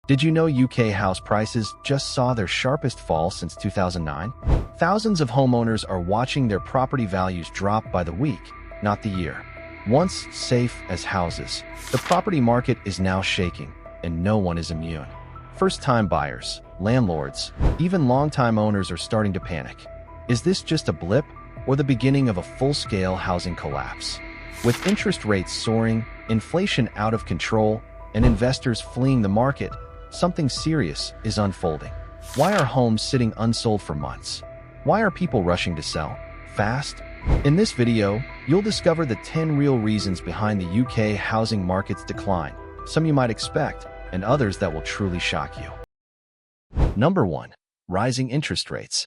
Did you know UK house prices just saw their sharpest fall since 2009? Thousands of homeowners are watching their property values drop by the week, not the year. Once safe as houses, the property market is now shaking, and no one is immune. First-time buyers, landlords, even long-time owners are starting to panic. Is this just a blip or the beginning of a full-scale housing collapse? With interest rates soaring, inflation out of control, and investors fleeing the market, something serious is unfolding. Why are homes sitting unsold for months? Why are people rushing to sell fast? In this video, you'll discover the 10 real reasons behind the UK housing market's decline, some you might expect, and others that will truly shock you. Number 1. Rising interest rates.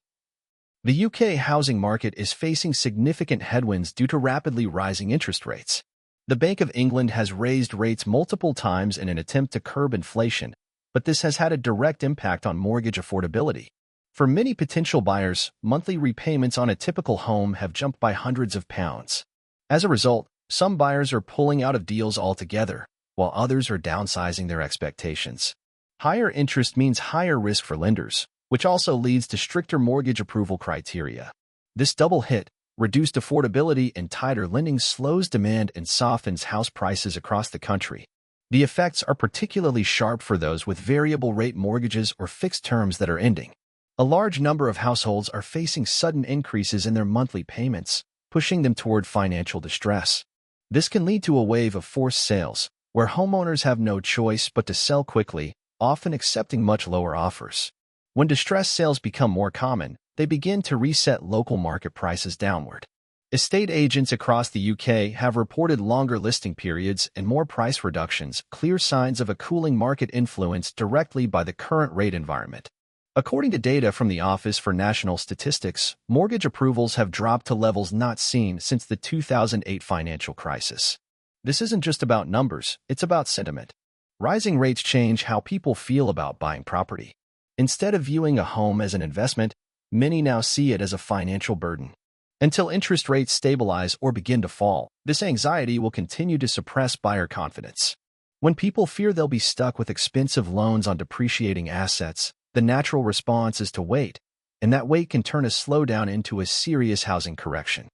The UK housing market is facing significant headwinds due to rapidly rising interest rates. The Bank of England has raised rates multiple times in an attempt to curb inflation, but this has had a direct impact on mortgage affordability. For many potential buyers, monthly repayments on a typical home have jumped by hundreds of pounds. As a result, some buyers are pulling out of deals altogether, while others are downsizing their expectations. Higher interest means higher risk for lenders, which also leads to stricter mortgage approval criteria. This double hit, reduced affordability and tighter lending, slows demand and softens house prices across the country. The effects are particularly sharp for those with variable rate mortgages or fixed terms that are ending. A large number of households are facing sudden increases in their monthly payments, pushing them toward financial distress. This can lead to a wave of forced sales, where homeowners have no choice but to sell quickly, often accepting much lower offers. When distressed sales become more common, they begin to reset local market prices downward. Estate agents across the UK have reported longer listing periods and more price reductions, clear signs of a cooling market influenced directly by the current rate environment. According to data from the Office for National Statistics, mortgage approvals have dropped to levels not seen since the 2008 financial crisis. This isn't just about numbers, it's about sentiment. Rising rates change how people feel about buying property. Instead of viewing a home as an investment, many now see it as a financial burden. Until interest rates stabilize or begin to fall, this anxiety will continue to suppress buyer confidence. When people fear they'll be stuck with expensive loans on depreciating assets, the natural response is to wait, and that wait can turn a slowdown into a serious housing correction.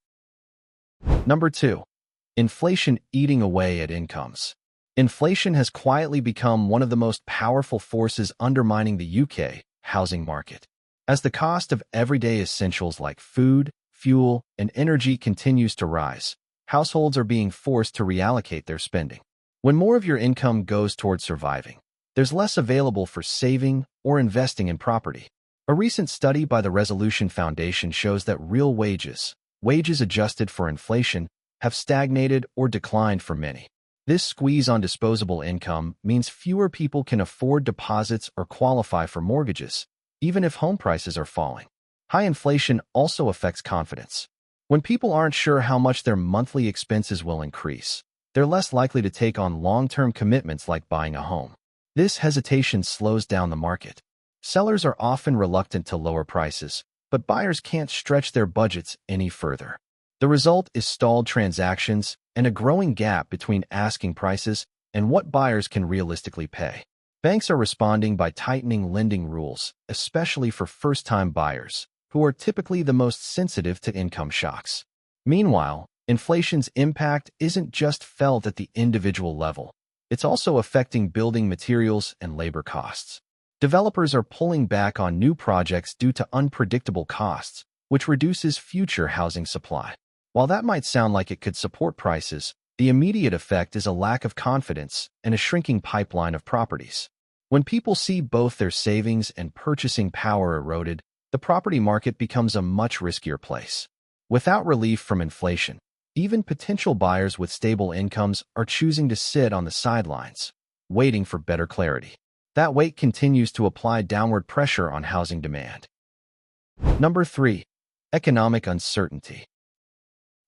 Number 2. Inflation eating away at incomes. Inflation has quietly become one of the most powerful forces undermining the UK housing market. As the cost of everyday essentials like food, fuel, and energy continues to rise, households are being forced to reallocate their spending. When more of your income goes toward surviving, there's less available for saving or investing in property. A recent study by the Resolution Foundation shows that real wages adjusted for inflation, have stagnated or declined for many. This squeeze on disposable income means fewer people can afford deposits or qualify for mortgages, even if home prices are falling. High inflation also affects confidence. When people aren't sure how much their monthly expenses will increase, they're less likely to take on long-term commitments like buying a home. This hesitation slows down the market. Sellers are often reluctant to lower prices, but buyers can't stretch their budgets any further. The result is stalled transactions and a growing gap between asking prices and what buyers can realistically pay. Banks are responding by tightening lending rules, especially for first-time buyers, who are typically the most sensitive to income shocks. Meanwhile, inflation's impact isn't just felt at the individual level. It's also affecting building materials and labor costs. Developers are pulling back on new projects due to unpredictable costs, which reduces future housing supply. While that might sound like it could support prices, the immediate effect is a lack of confidence and a shrinking pipeline of properties. When people see both their savings and purchasing power eroded, the property market becomes a much riskier place. Without relief from inflation, even potential buyers with stable incomes are choosing to sit on the sidelines, waiting for better clarity. That wait continues to apply downward pressure on housing demand. Number 3. Economic uncertainty.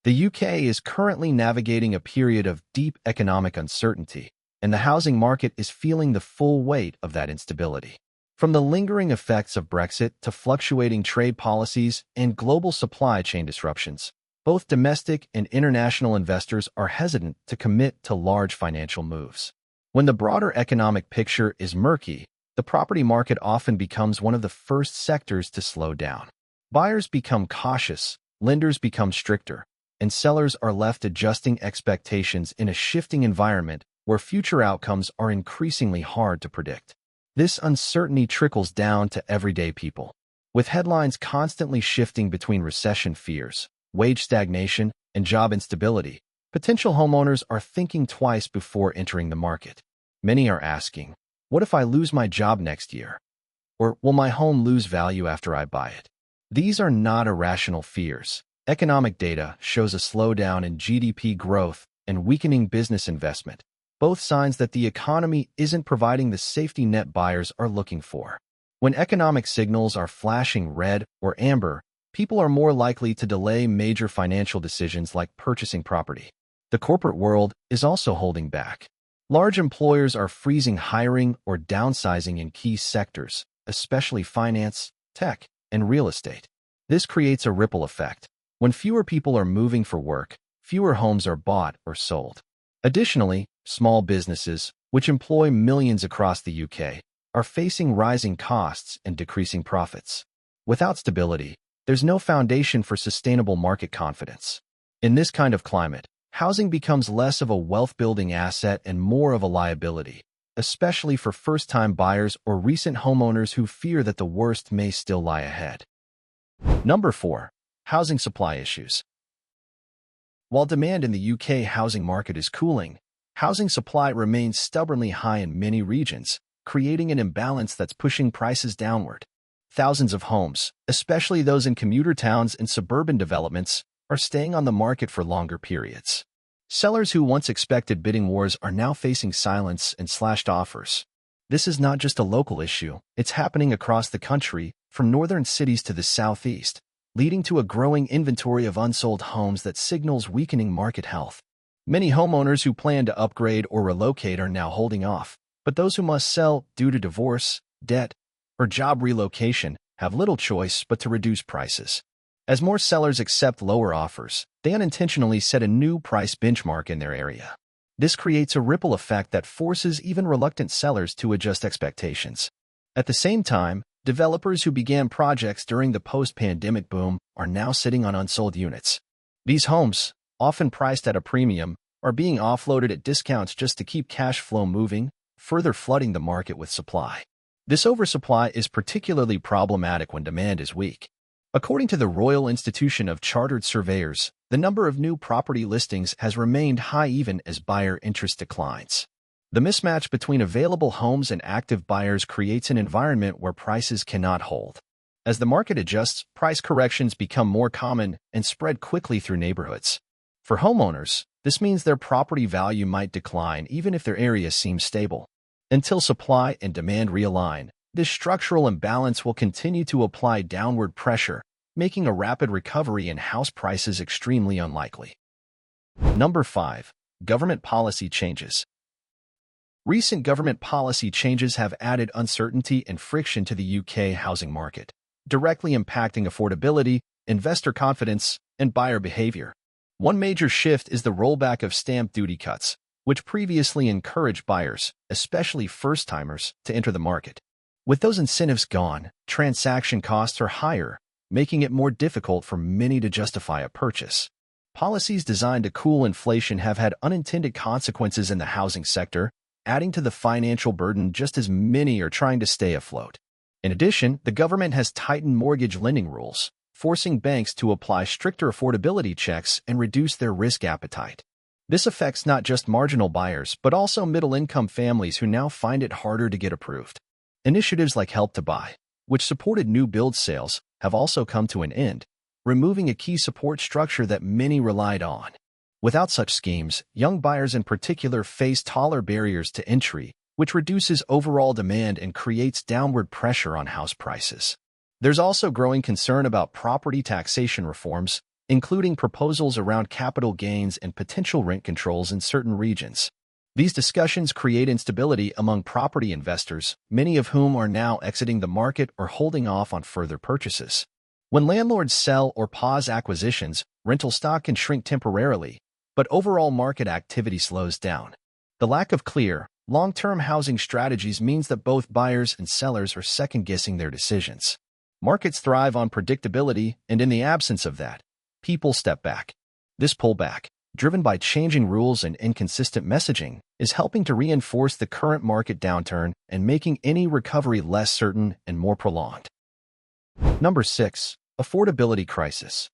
The UK is currently navigating a period of deep economic uncertainty, and the housing market is feeling the full weight of that instability. From the lingering effects of Brexit to fluctuating trade policies and global supply chain disruptions, both domestic and international investors are hesitant to commit to large financial moves. When the broader economic picture is murky, the property market often becomes one of the first sectors to slow down. Buyers become cautious, lenders become stricter, and sellers are left adjusting expectations in a shifting environment where future outcomes are increasingly hard to predict. This uncertainty trickles down to everyday people. With headlines constantly shifting between recession fears, wage stagnation, and job instability, potential homeowners are thinking twice before entering the market. Many are asking, what if I lose my job next year? Or will my home lose value after I buy it? These are not irrational fears. Economic data shows a slowdown in GDP growth and weakening business investment, both signs that the economy isn't providing the safety net buyers are looking for. When economic signals are flashing red or amber, people are more likely to delay major financial decisions like purchasing property. The corporate world is also holding back. Large employers are freezing hiring or downsizing in key sectors, especially finance, tech, and real estate. This creates a ripple effect. When fewer people are moving for work, fewer homes are bought or sold. Additionally, small businesses, which employ millions across the UK, are facing rising costs and decreasing profits. Without stability, there's no foundation for sustainable market confidence. In this kind of climate, housing becomes less of a wealth-building asset and more of a liability, especially for first-time buyers or recent homeowners who fear that the worst may still lie ahead. Number 4. Housing supply issues. While demand in the UK housing market is cooling, housing supply remains stubbornly high in many regions, creating an imbalance that's pushing prices downward. Thousands of homes, especially those in commuter towns and suburban developments, are staying on the market for longer periods. Sellers who once expected bidding wars are now facing silence and slashed offers. This is not just a local issue, it's happening across the country, from northern cities to the southeast, leading to a growing inventory of unsold homes that signals weakening market health. Many homeowners who plan to upgrade or relocate are now holding off, but those who must sell due to divorce, debt, or job relocation have little choice but to reduce prices. As more sellers accept lower offers, they unintentionally set a new price benchmark in their area. This creates a ripple effect that forces even reluctant sellers to adjust expectations. At the same time, developers who began projects during the post-pandemic boom are now sitting on unsold units. These homes, often priced at a premium, are being offloaded at discounts just to keep cash flow moving, further flooding the market with supply. This oversupply is particularly problematic when demand is weak. According to the Royal Institution of Chartered Surveyors, the number of new property listings has remained high even as buyer interest declines. The mismatch between available homes and active buyers creates an environment where prices cannot hold. As the market adjusts, price corrections become more common and spread quickly through neighborhoods. For homeowners, this means their property value might decline even if their area seems stable. Until supply and demand realign, this structural imbalance will continue to apply downward pressure, making a rapid recovery in house prices extremely unlikely. Number 5. Government policy changes. Recent government policy changes have added uncertainty and friction to the UK housing market, directly impacting affordability, investor confidence, and buyer behavior. One major shift is the rollback of stamp duty cuts, which previously encouraged buyers, especially first-timers, to enter the market. With those incentives gone, transaction costs are higher, making it more difficult for many to justify a purchase. Policies designed to cool inflation have had unintended consequences in the housing sector, adding to the financial burden just as many are trying to stay afloat. In addition, the government has tightened mortgage lending rules, forcing banks to apply stricter affordability checks and reduce their risk appetite. This affects not just marginal buyers, but also middle-income families who now find it harder to get approved. Initiatives like Help to Buy, which supported new build sales, have also come to an end, removing a key support structure that many relied on. Without such schemes, young buyers in particular face taller barriers to entry, which reduces overall demand and creates downward pressure on house prices. There's also growing concern about property taxation reforms, including proposals around capital gains and potential rent controls in certain regions. These discussions create instability among property investors, many of whom are now exiting the market or holding off on further purchases. When landlords sell or pause acquisitions, rental stock can shrink temporarily, but overall market activity slows down. The lack of clear, Long-term housing strategies means that both buyers and sellers are second-guessing their decisions. Markets thrive on predictability, and in the absence of that, people step back. This pullback, driven by changing rules and inconsistent messaging, is helping to reinforce the current market downturn and making any recovery less certain and more prolonged. Number 6. Affordability crisis.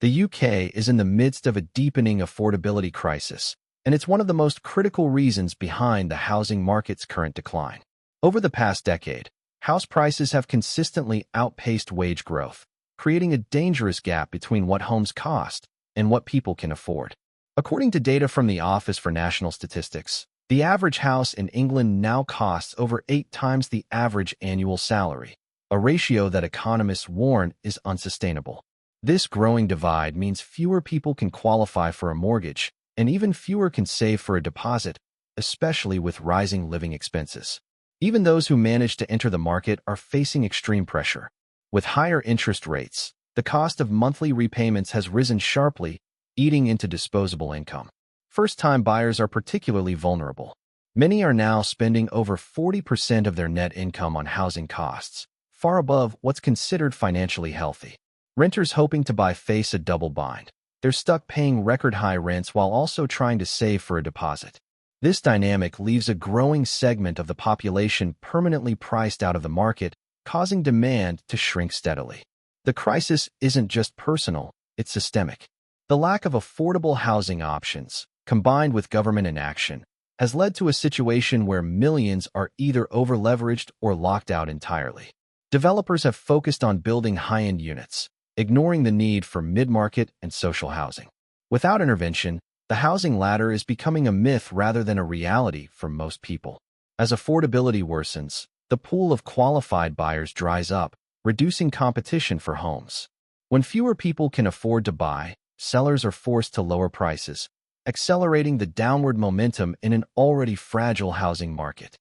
The UK is in the midst of a deepening affordability crisis, and it's one of the most critical reasons behind the housing market's current decline. Over the past decade, house prices have consistently outpaced wage growth, creating a dangerous gap between what homes cost and what people can afford. According to data from the Office for National Statistics, the average house in England now costs over 8 times the average annual salary, a ratio that economists warn is unsustainable. This growing divide means fewer people can qualify for a mortgage, and even fewer can save for a deposit, especially with rising living expenses. Even those who manage to enter the market are facing extreme pressure. With higher interest rates, the cost of monthly repayments has risen sharply, eating into disposable income. First-time buyers are particularly vulnerable. Many are now spending over 40% of their net income on housing costs, far above what's considered financially healthy. Renters hoping to buy face a double bind. They're stuck paying record-high rents while also trying to save for a deposit. This dynamic leaves a growing segment of the population permanently priced out of the market, causing demand to shrink steadily. The crisis isn't just personal, it's systemic. The lack of affordable housing options, combined with government inaction, has led to a situation where millions are either over-leveraged or locked out entirely. Developers have focused on building high-end units, ignoring the need for mid-market and social housing. Without intervention, the housing ladder is becoming a myth rather than a reality for most people. As affordability worsens, the pool of qualified buyers dries up, reducing competition for homes. When fewer people can afford to buy, sellers are forced to lower prices, accelerating the downward momentum in an already fragile housing market.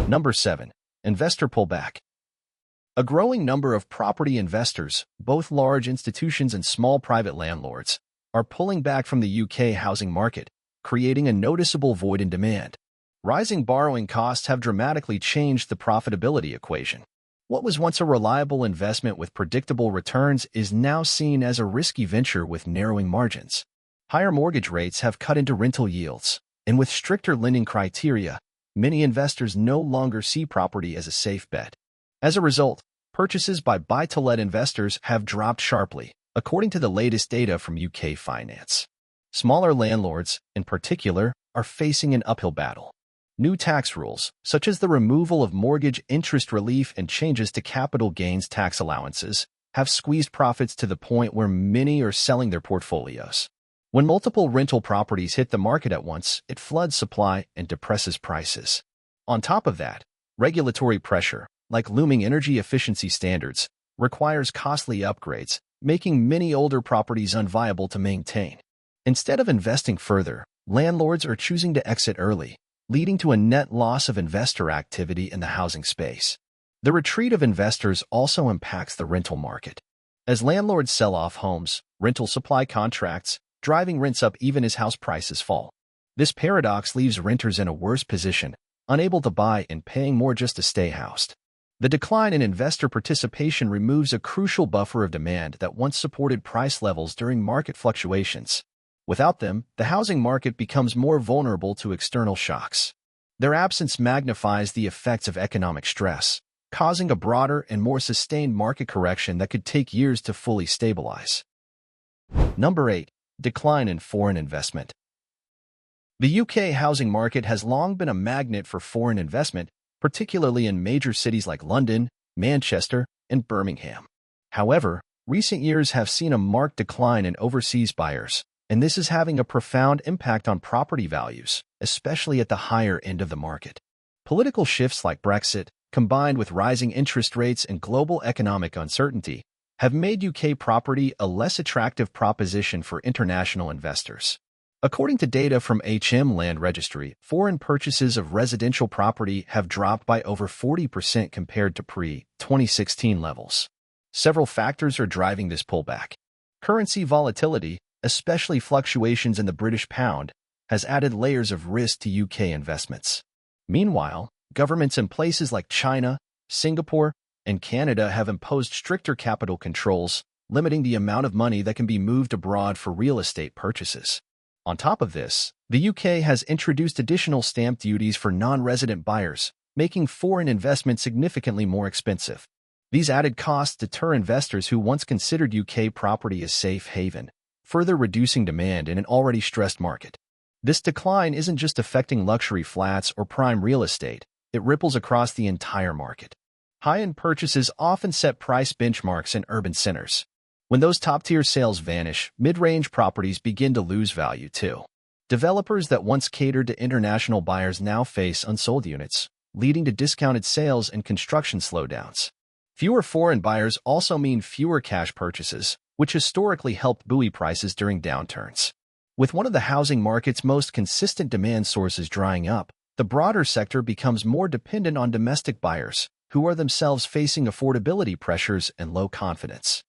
Number 7. Investor pullback. A growing number of property investors, both large institutions and small private landlords, are pulling back from the UK housing market, creating a noticeable void in demand. Rising borrowing costs have dramatically changed the profitability equation. What was once a reliable investment with predictable returns is now seen as a risky venture with narrowing margins. Higher mortgage rates have cut into rental yields, and with stricter lending criteria, many investors no longer see property as a safe bet. As a result, purchases by buy-to-let investors have dropped sharply, according to the latest data from UK Finance. Smaller landlords, in particular, are facing an uphill battle. New tax rules, such as the removal of mortgage interest relief and changes to capital gains tax allowances, have squeezed profits to the point where many are selling their portfolios. When multiple rental properties hit the market at once, it floods supply and depresses prices. On top of that, regulatory pressure, like looming energy efficiency standards, requires costly upgrades, making many older properties unviable to maintain. Instead of investing further, landlords are choosing to exit early, leading to a net loss of investor activity in the housing space. The retreat of investors also impacts the rental market. As landlords sell off homes, rental supply contracts, driving rents up even as house prices fall. This paradox leaves renters in a worse position, unable to buy and paying more just to stay housed. The decline in investor participation removes a crucial buffer of demand that once supported price levels during market fluctuations. Without them, the housing market becomes more vulnerable to external shocks. Their absence magnifies the effects of economic stress, causing a broader and more sustained market correction that could take years to fully stabilize. Number 8. Decline in foreign investment. The UK housing market has long been a magnet for foreign investment, particularly in major cities like London, Manchester, and Birmingham. However, recent years have seen a marked decline in overseas buyers, and this is having a profound impact on property values, especially at the higher end of the market. Political shifts like Brexit, combined with rising interest rates and global economic uncertainty, have made UK property a less attractive proposition for international investors. According to data from HM Land Registry, foreign purchases of residential property have dropped by over 40% compared to pre-2016 levels. Several factors are driving this pullback. Currency volatility, especially fluctuations in the British pound, has added layers of risk to UK investments. Meanwhile, governments in places like China, Singapore, and Canada have imposed stricter capital controls, limiting the amount of money that can be moved abroad for real estate purchases. On top of this, the UK has introduced additional stamp duties for non-resident buyers, making foreign investment significantly more expensive. These added costs deter investors who once considered UK property a safe haven, further reducing demand in an already stressed market. This decline isn't just affecting luxury flats or prime real estate, it ripples across the entire market. High-end purchases often set price benchmarks in urban centers. When those top-tier sales vanish, mid-range properties begin to lose value too. Developers that once catered to international buyers now face unsold units, leading to discounted sales and construction slowdowns. Fewer foreign buyers also mean fewer cash purchases, which historically helped buoy prices during downturns. With one of the housing market's most consistent demand sources drying up, the broader sector becomes more dependent on domestic buyers, who are themselves facing affordability pressures and low confidence.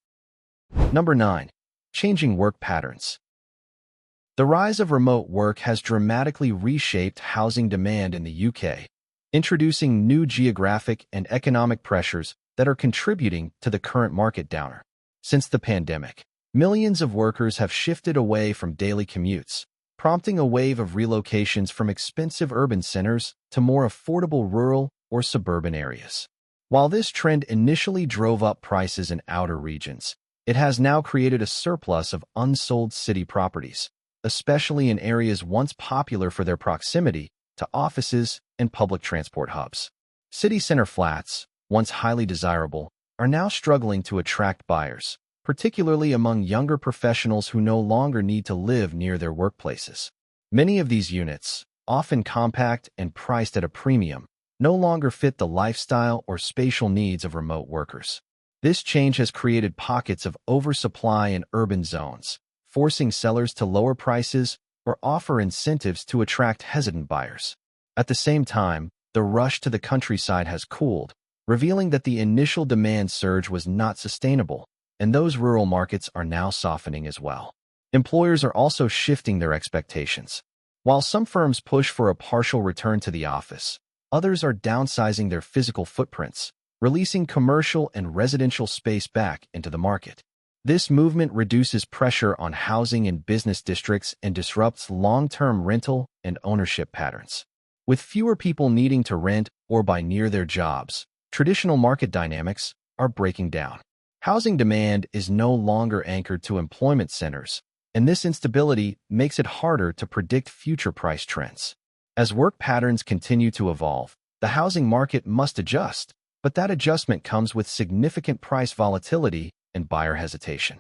Number 9. Changing work patterns. The rise of remote work has dramatically reshaped housing demand in the UK, introducing new geographic and economic pressures that are contributing to the current market downer. Since the pandemic, millions of workers have shifted away from daily commutes, prompting a wave of relocations from expensive urban centers to more affordable rural or suburban areas. While this trend initially drove up prices in outer regions, it has now created a surplus of unsold city properties, especially in areas once popular for their proximity to offices and public transport hubs. City center flats, once highly desirable, are now struggling to attract buyers, particularly among younger professionals who no longer need to live near their workplaces. Many of these units, often compact and priced at a premium, no longer fit the lifestyle or spatial needs of remote workers. This change has created pockets of oversupply in urban zones, forcing sellers to lower prices or offer incentives to attract hesitant buyers. At the same time, the rush to the countryside has cooled, revealing that the initial demand surge was not sustainable, and those rural markets are now softening as well. Employers are also shifting their expectations. While some firms push for a partial return to the office, others are downsizing their physical footprints, releasing commercial and residential space back into the market. This movement reduces pressure on housing in business districts and disrupts long-term rental and ownership patterns. With fewer people needing to rent or buy near their jobs, traditional market dynamics are breaking down. Housing demand is no longer anchored to employment centers, and this instability makes it harder to predict future price trends. As work patterns continue to evolve, the housing market must adjust, but that adjustment comes with significant price volatility and buyer hesitation.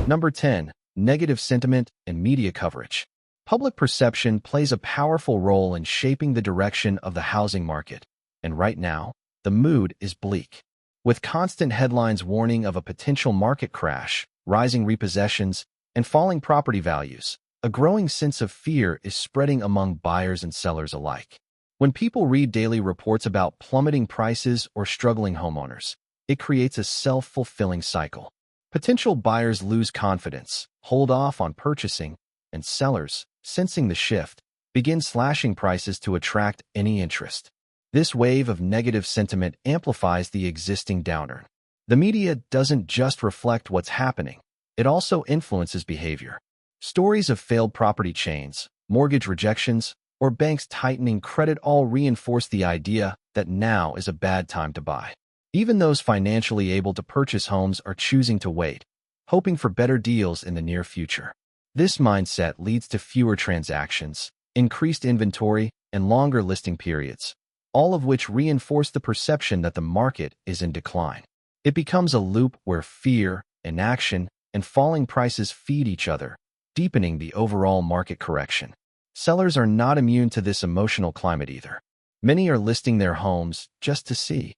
Number 10. Negative sentiment and media coverage. Public perception plays a powerful role in shaping the direction of the housing market, and right now, the mood is bleak. With constant headlines warning of a potential market crash, rising repossessions, and falling property values, a growing sense of fear is spreading among buyers and sellers alike. When people read daily reports about plummeting prices or struggling homeowners, it creates a self-fulfilling cycle. Potential buyers lose confidence, hold off on purchasing, and sellers, sensing the shift, begin slashing prices to attract any interest. This wave of negative sentiment amplifies the existing downturn. The media doesn't just reflect what's happening, it also influences behavior. Stories of failed property chains, mortgage rejections, or banks tightening credit all reinforce the idea that now is a bad time to buy. Even those financially able to purchase homes are choosing to wait, hoping for better deals in the near future. This mindset leads to fewer transactions, increased inventory, and longer listing periods, all of which reinforce the perception that the market is in decline. It becomes a loop where fear, inaction, and falling prices feed each other, deepening the overall market correction. Sellers are not immune to this emotional climate either. Many are listing their homes just to see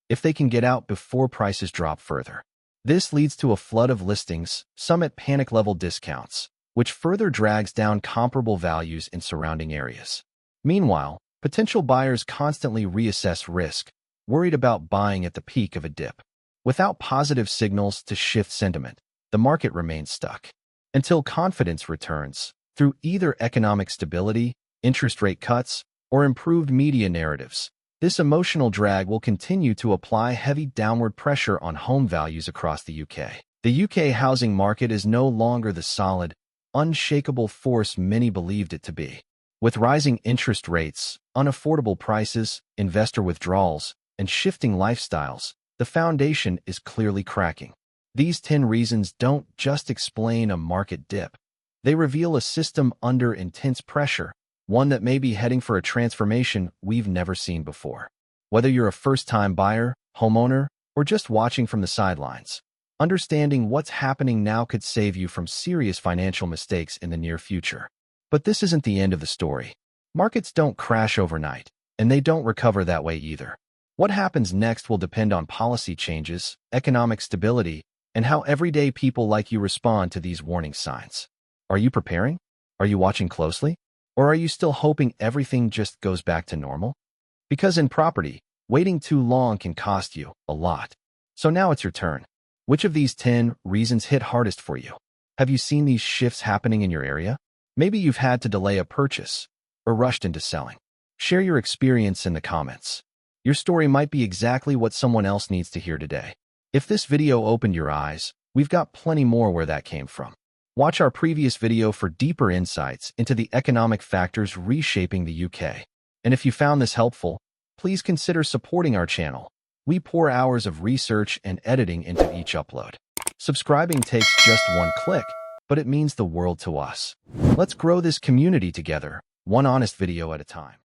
if they can get out before prices drop further. This leads to a flood of listings, some at panic-level discounts, which further drags down comparable values in surrounding areas. Meanwhile, potential buyers constantly reassess risk, worried about buying at the peak of a dip. Without positive signals to shift sentiment, the market remains stuck. Until confidence returns, through either economic stability, interest rate cuts, or improved media narratives. This emotional drag will continue to apply heavy downward pressure on home values across the UK. The UK housing market is no longer the solid, unshakable force many believed it to be. With rising interest rates, unaffordable prices, investor withdrawals, and shifting lifestyles, the foundation is clearly cracking. These 10 reasons don't just explain a market dip. They reveal a system under intense pressure, one that may be heading for a transformation we've never seen before. Whether you're a first-time buyer, homeowner, or just watching from the sidelines, understanding what's happening now could save you from serious financial mistakes in the near future. But this isn't the end of the story. Markets don't crash overnight, and they don't recover that way either. What happens next will depend on policy changes, economic stability, and how everyday people like you respond to these warning signs. Are you preparing? Are you watching closely? Or are you still hoping everything just goes back to normal? Because in property, waiting too long can cost you a lot. So now it's your turn. Which of these 10 reasons hit hardest for you? Have you seen these shifts happening in your area? Maybe you've had to delay a purchase or rushed into selling. Share your experience in the comments. Your story might be exactly what someone else needs to hear today. If this video opened your eyes, we've got plenty more where that came from. Watch our previous video for deeper insights into the economic factors reshaping the UK. And if you found this helpful, please consider supporting our channel. We pour hours of research and editing into each upload. Subscribing takes just one click, but it means the world to us. Let's grow this community together, one honest video at a time.